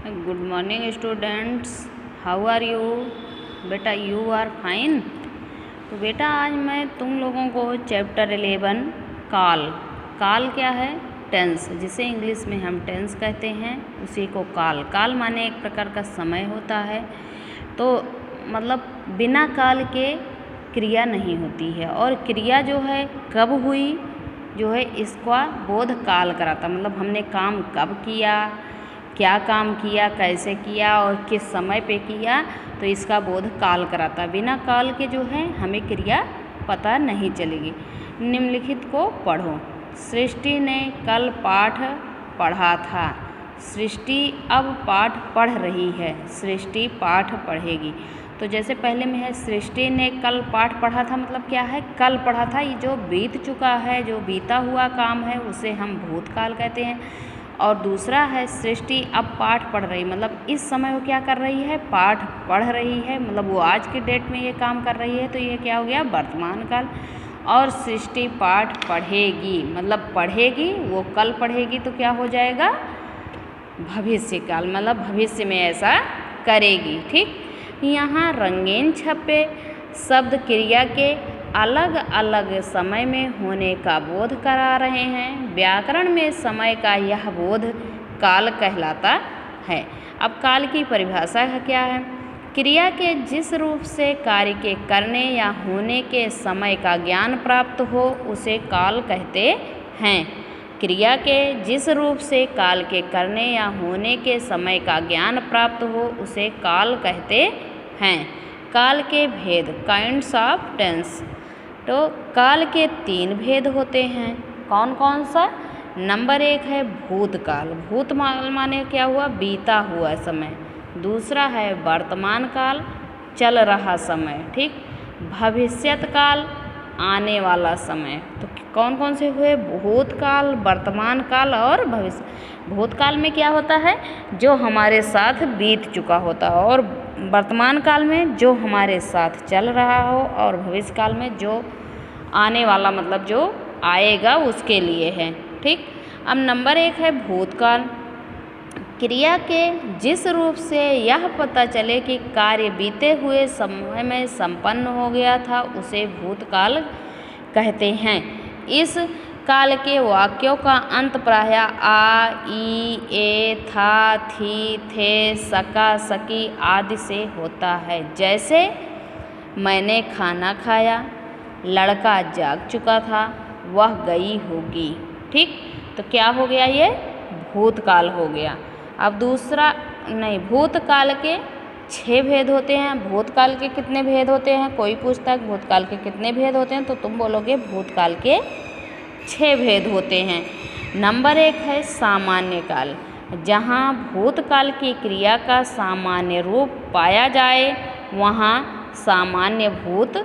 Good morning students, how are you? बेटा you are fine. तो बेटा आज मैं तुम लोगों को चैप्टर 11 काल क्या है? टेंस, जिसे इंग्लिश में हम टेंस कहते हैं, उसी को काल माने एक प्रकार का समय होता है। तो मतलब बिना काल के क्रिया नहीं होती है, और क्रिया जो है कब हुई जो है इसका बोध काल कराता। मतलब हमने काम कब किया, क्या काम किया, कैसे किया और किस समय पे किया, तो इसका बोध काल कराता। बिना काल के जो है हमें क्रिया पता नहीं चलेगी। निम्नलिखित को पढ़ो। सृष्टि ने कल पाठ पढ़ा था। सृष्टि अब पाठ पढ़ रही है। सृष्टि पाठ पढ़ेगी। तो जैसे पहले में है सृष्टि ने कल पाठ पढ़ा था, मतलब क्या है? कल पढ़ा था। ये जो बीत चुका है, जो बीता हुआ काम है, उसे हम भूतकाल कहते हैं। और दूसरा है सृष्टि अब पाठ पढ़ रही, मतलब इस समय वो क्या कर रही है? पाठ पढ़ रही है, मतलब वो आज के डेट में ये काम कर रही है, तो ये क्या हो गया? वर्तमान काल। और सृष्टि पाठ पढ़ेगी, मतलब पढ़ेगी, वो कल पढ़ेगी, तो क्या हो जाएगा? भविष्य काल, मतलब भविष्य में ऐसा करेगी। ठीक, यहाँ रंगीन छप्पे शब्द क्रिया के अलग अलग समय में होने का बोध करा रहे हैं। व्याकरण में समय का यह बोध काल कहलाता है। अब काल की परिभाषा क्या है? क्रिया के जिस रूप से कार्य के करने या होने के समय का ज्ञान प्राप्त हो, उसे काल कहते हैं। क्रिया के जिस रूप से काल के करने या होने के समय का ज्ञान प्राप्त हो, उसे काल कहते हैं। काल के भेद, काइंड्स ऑफ टेंस। तो काल के 3 भेद होते हैं। कौन कौन सा? नंबर 1 है भूतकाल। भूतकाल माने क्या हुआ? बीता हुआ समय। दूसरा है वर्तमान काल, चल रहा समय। ठीक, भविष्यत काल, आने वाला समय। तो कौन कौन से हुए? भूतकाल, वर्तमान काल और भविष्य। भूतकाल में क्या होता है? जो हमारे साथ बीत चुका होता है, और वर्तमान काल में जो हमारे साथ चल रहा हो, और भविष्य काल में जो आने वाला, मतलब जो आएगा उसके लिए है। ठीक, अब नंबर 1 है भूतकाल। क्रिया के जिस रूप से यह पता चले कि कार्य बीते हुए समय में संपन्न हो गया था, उसे भूतकाल कहते हैं। इस काल के वाक्यों का अंत प्रायः आ, ई, ए, था, थी, थे, सका, सकी आदि से होता है। जैसे मैंने खाना खाया, लड़का जाग चुका था, वह गई होगी। ठीक, तो क्या हो गया? ये भूतकाल हो गया। अब दूसरा नहीं, भूतकाल के 6 भेद होते हैं। भूतकाल के कितने भेद होते हैं? कोई पूछता है भूतकाल के कितने भेद होते हैं, तो तुम बोलोगे भूतकाल के 6 भेद होते हैं। नंबर 1 है सामान्य काल। जहाँ भूतकाल की क्रिया का सामान्य रूप पाया जाए, वहाँ सामान्य भूत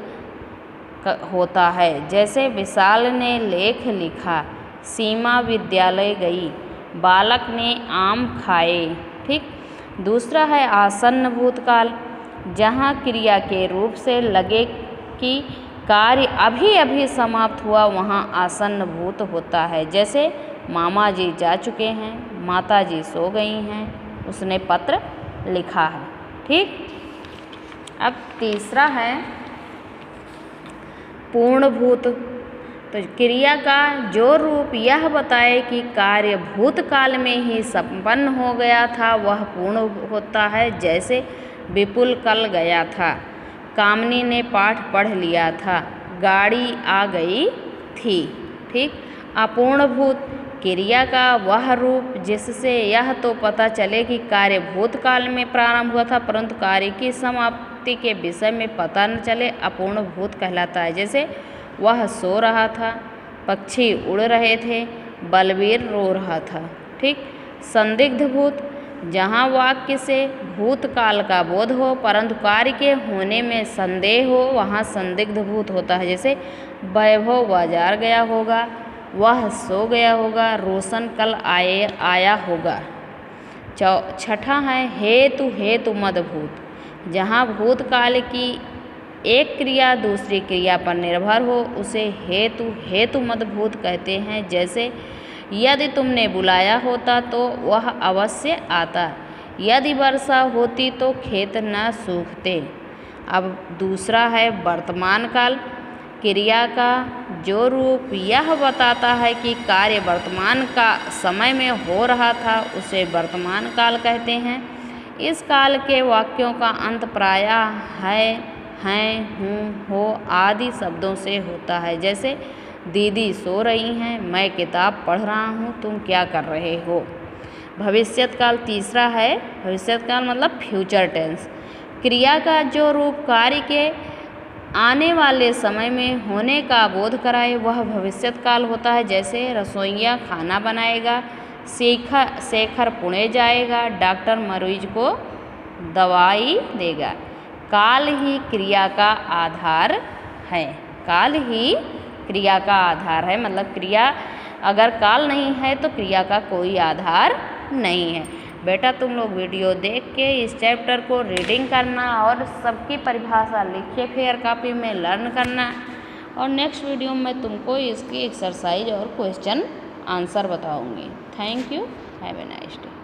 होता है। जैसे विशाल ने लेख लिखा, सीमा विद्यालय गई, बालक ने आम खाए। ठीक, दूसरा है आसन्न भूतकाल। जहाँ क्रिया के रूप से लगे कि कार्य अभी अभी समाप्त हुआ, वहाँ आसन्न भूत होता है। जैसे मामा जी जा चुके हैं, माता जी सो गई हैं, उसने पत्र लिखा है। ठीक, अब तीसरा है पूर्णभूत। तो क्रिया का जो रूप यह बताए कि कार्य भूतकाल में ही संपन्न हो गया था, वह पूर्ण होता है। जैसे विपुल कल गया था, कामनी ने पाठ पढ़ लिया था, गाड़ी आ गई थी। ठीक, अपूर्णभूत। क्रिया का वह रूप जिससे यह तो पता चले कि कार्य भूतकाल में प्रारंभ हुआ था, परंतु कार्य की समाप्ति के विषय में पता न चले, अपूर्णभूत कहलाता है। जैसे वह सो रहा था, पक्षी उड़ रहे थे, बलवीर रो रहा था। ठीक, संदिग्ध भूत। जहाँ वाक्य से भूतकाल का बोध हो, परंतु कार्य के होने में संदेह हो, वहाँ संदिग्ध भूत होता है। जैसे वैभव बाजार गया होगा, वह सो गया होगा, रोशन कल आया होगा। छठा है हेतु मदभूत। जहाँ भूतकाल की एक क्रिया दूसरी क्रिया पर निर्भर हो, उसे हेतु मदभूत कहते हैं। जैसे यदि तुमने बुलाया होता तो वह अवश्य आता, यदि वर्षा होती तो खेत न सूखते। अब दूसरा है वर्तमान काल। क्रिया का जो रूप यह बताता है कि कार्य वर्तमान का समय में हो रहा था उसे वर्तमान काल कहते हैं। इस काल के वाक्यों का अंत प्रायः है, हैं, हूँ, हो आदि शब्दों से होता है। जैसे दीदी सो रही हैं, मैं किताब पढ़ रहा हूँ, तुम क्या कर रहे हो। भविष्यत काल तीसरा है। भविष्यत काल मतलब फ्यूचर टेंस। क्रिया का जो रूप कार्य के आने वाले समय में होने का बोध कराए वह भविष्यत काल होता है। जैसे रसोइया खाना बनाएगा, शेखर पुणे जाएगा, डॉक्टर मरीज को दवाई देगा। काल ही क्रिया का आधार है। काल ही क्रिया का आधार है, मतलब क्रिया अगर काल नहीं है तो क्रिया का कोई आधार नहीं है। बेटा तुम लोग वीडियो देख के इस चैप्टर को रीडिंग करना और सबकी परिभाषा लिख के फेयर कॉपी में लर्न करना, और नेक्स्ट वीडियो में तुमको इसकी एक्सरसाइज और क्वेश्चन आंसर बताऊंगी। Thank you, have a nice day.